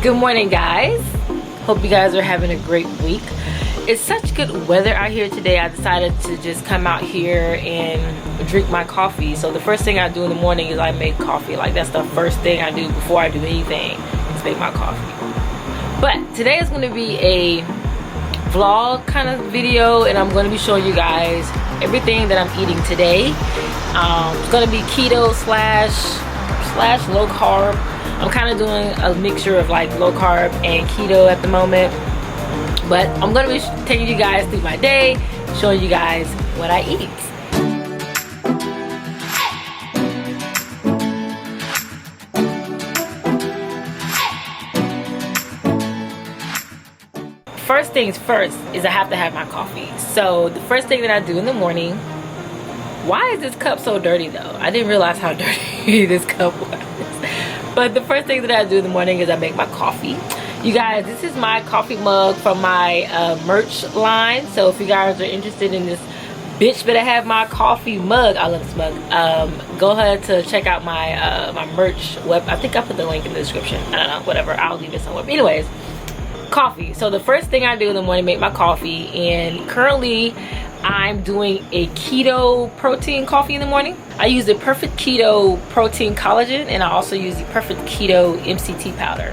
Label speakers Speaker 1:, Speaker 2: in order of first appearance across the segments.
Speaker 1: Good morning, guys. Hope you guys are having a great week. It's such good weather out here today. I decided to just come out here and drink my coffee. So the first thing I do in the morning is I make coffee. Like, that's the first thing I do before I do anything, is make my coffee. But today is going to be a vlog kind of video, and I'm going to be showing you guys everything that I'm eating today. It's going to be keto slash low carb. I'm kind of doing a mixture of like low carb and keto at the moment, but I'm going to be taking you guys through my day, showing you guys what I eat. First things first is I have to have my coffee. So the first thing that I do in the morning, why is this cup so dirty though? I didn't realize how dirty this cup was. But the first thing that I do in the morning is I make my coffee. You guys, this is my coffee mug from my merch line. So if you guys are interested in this bitch better have my coffee mug, I love this mug, go ahead to check out my my merch web. I think I put the link in the description. I don't know, whatever, I'll leave it somewhere. But anyways, coffee. So the first thing I do in the morning, make my coffee, and currently I'm doing a keto protein coffee in the morning. I use the Perfect Keto Protein Collagen, and I also use the Perfect Keto MCT powder.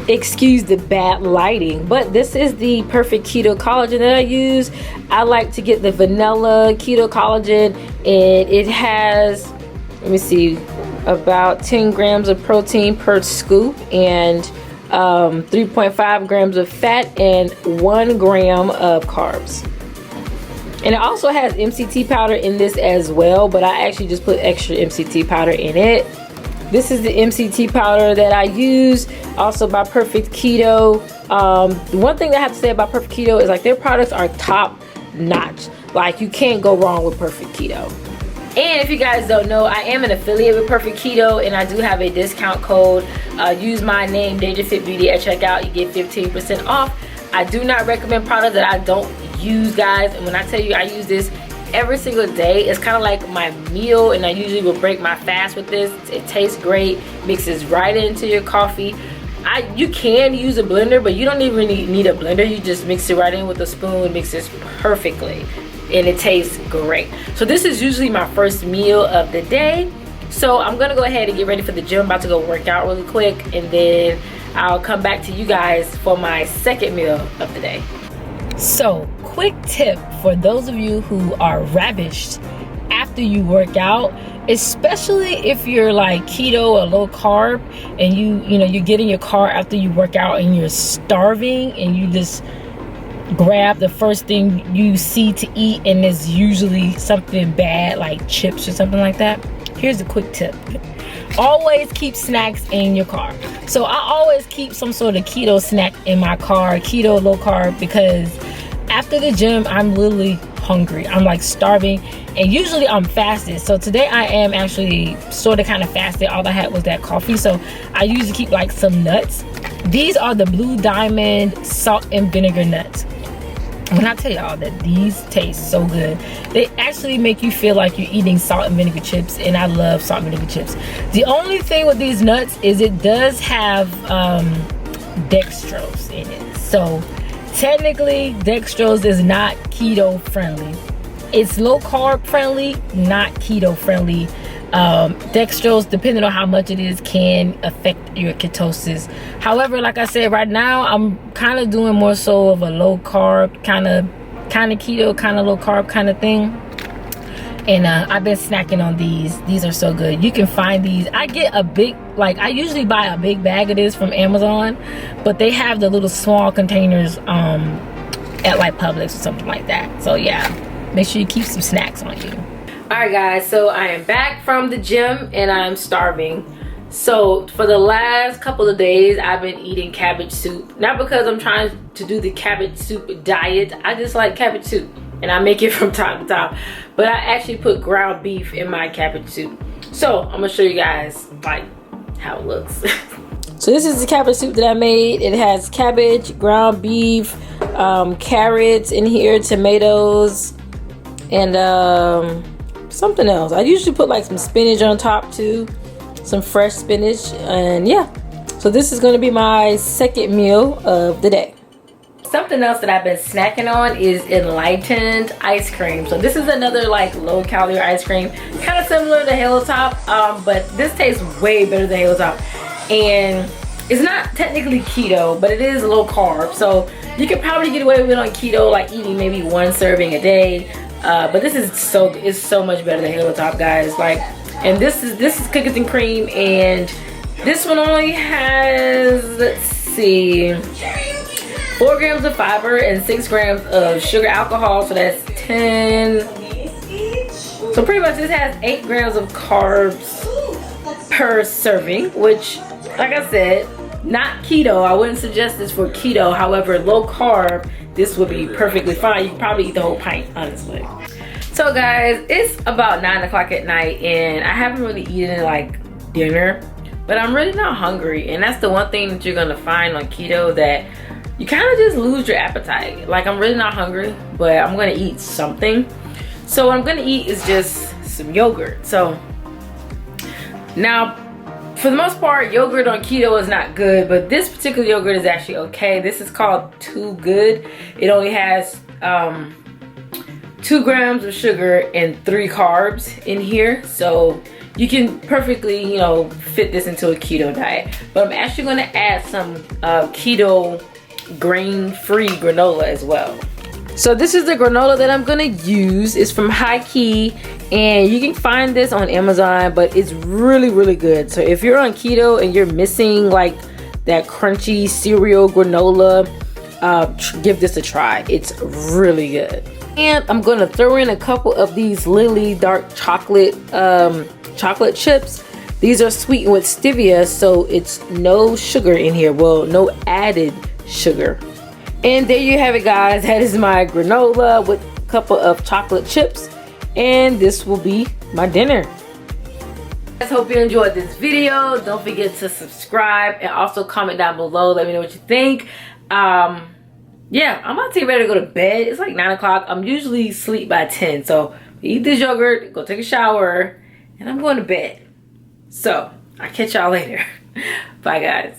Speaker 1: Excuse the bad lighting, but this is the Perfect Keto Collagen that I use. I like to get the vanilla keto collagen, and it has, let me see, about 10 grams of protein per scoop, and 3.5 grams of fat, and 1 gram of carbs. And it also has MCT powder in this as well, but I actually just put extra MCT powder in it. This is the MCT powder that I use, also by Perfect Keto. The one thing that I have to say about Perfect Keto is like their products are top notch. Like, you can't go wrong with Perfect Keto. And if you guys don't know, I am an affiliate with Perfect Keto, and I do have a discount code. Use my name, DejaFitBeauty, at checkout. You get 15% off. I do not recommend products that I don't use, guys, and when I tell you I use this every single day, it's kind of like my meal, and I usually will break my fast with this. It tastes great, mixes right into your coffee. You can use a blender, but you don't even need a blender. You just mix it right in with a spoon, mixes perfectly, and it tastes great. So this is usually my first meal of the day. So I'm gonna go ahead and get ready for the gym. I'm about to go work out really quick, and then I'll come back to you guys for my second meal of the day. So, quick tip for those of you who are ravished after you work out, especially if you're like keto or low carb, and you get in your car after you work out and you're starving, and you just grab the first thing you see to eat, and it's usually something bad like chips or something like that. Here's a quick tip. Always keep snacks in your car. So I always keep some sort of keto snack in my car, keto low carb, because after the gym I'm literally hungry. I'm like starving, and usually I'm fasted. So today I am actually sort of kind of fasted. All I had was that coffee. So I usually keep like some nuts. These are the Blue Diamond salt and vinegar nuts. When I tell y'all that these taste so good, they actually make you feel like you're eating salt and vinegar chips, and I love salt and vinegar chips. The only thing with these nuts is it does have dextrose in it. So technically dextrose is not keto friendly. It's low carb friendly, not keto friendly. Dextrose, depending on how much it is, can affect your ketosis. However, like I said, right now I'm kind of doing more so of a low carb kind of keto, kind of low carb kind of thing, and I've been snacking on these. These are so good. You can find these. I get a big, like, I usually buy a big bag of this from Amazon, but they have the little small containers at like Publix or something like that. So yeah, make sure you keep some snacks on you. Alright guys, so I am back from the gym and I'm starving. So for the last couple of days I've been eating cabbage soup. Not because I'm trying to do the cabbage soup diet. I just like cabbage soup, and I make it from time to time. But I actually put ground beef in my cabbage soup. So I'm gonna show you guys like how it looks. So this is the cabbage soup that I made. It has cabbage, ground beef, carrots in here, tomatoes, and something else. I usually put like some spinach on top too, some fresh spinach, and yeah, So this is going to be my second meal of the day. Something else that I've been snacking on is Enlightened ice cream. So this is another like low calorie ice cream, kind of similar to Halo Top, but this tastes way better than Halo Top. And it's not technically keto, but it is low carb. So you could probably get away with it on keto, like eating maybe 1 serving a day. But this is so much better than Halo Top, guys. Like, and this is cookies and cream, and this one only has, let's see, 4 grams of fiber and 6 grams of sugar alcohol, so that's 10. So pretty much this has 8 grams of carbs per serving, which, like I said, not keto. I wouldn't suggest this for keto. However, low carb, this would be perfectly fine. You could probably eat the whole pint, honestly. So guys, it's about 9 o'clock at night, and I haven't really eaten like dinner, but I'm really not hungry. And that's the one thing that you're gonna find on keto, that you kind of just lose your appetite. Like, I'm really not hungry, but I'm gonna eat something. So what I'm gonna eat is just some yogurt. So now, for the most part, yogurt on keto is not good, but this particular yogurt is actually okay. This is called Too Good. It only has 2 grams of sugar and 3 carbs in here. So you can perfectly, you know, fit this into a keto diet. But I'm actually gonna add some keto grain-free granola as well. So this is the granola that I'm gonna use. It's from High Key, and you can find this on Amazon, but it's really good. So if you're on keto and you're missing like that crunchy cereal granola, give this a try. It's really good. And I'm gonna throw in a couple of these Lily dark chocolate chocolate chips. These are sweetened with stevia, so it's no sugar in here. Well, no added sugar. And there you have it, guys. That is my granola with a couple of chocolate chips, and this will be my dinner. I hope you enjoyed this video. Don't forget to subscribe and also comment down below. Let me know what you think. Yeah, I'm about to get ready to go to bed. It's like 9 o'clock. I'm usually asleep by 10. So eat this yogurt, go take a shower, and I'm going to bed. So I'll catch y'all later. Bye, guys.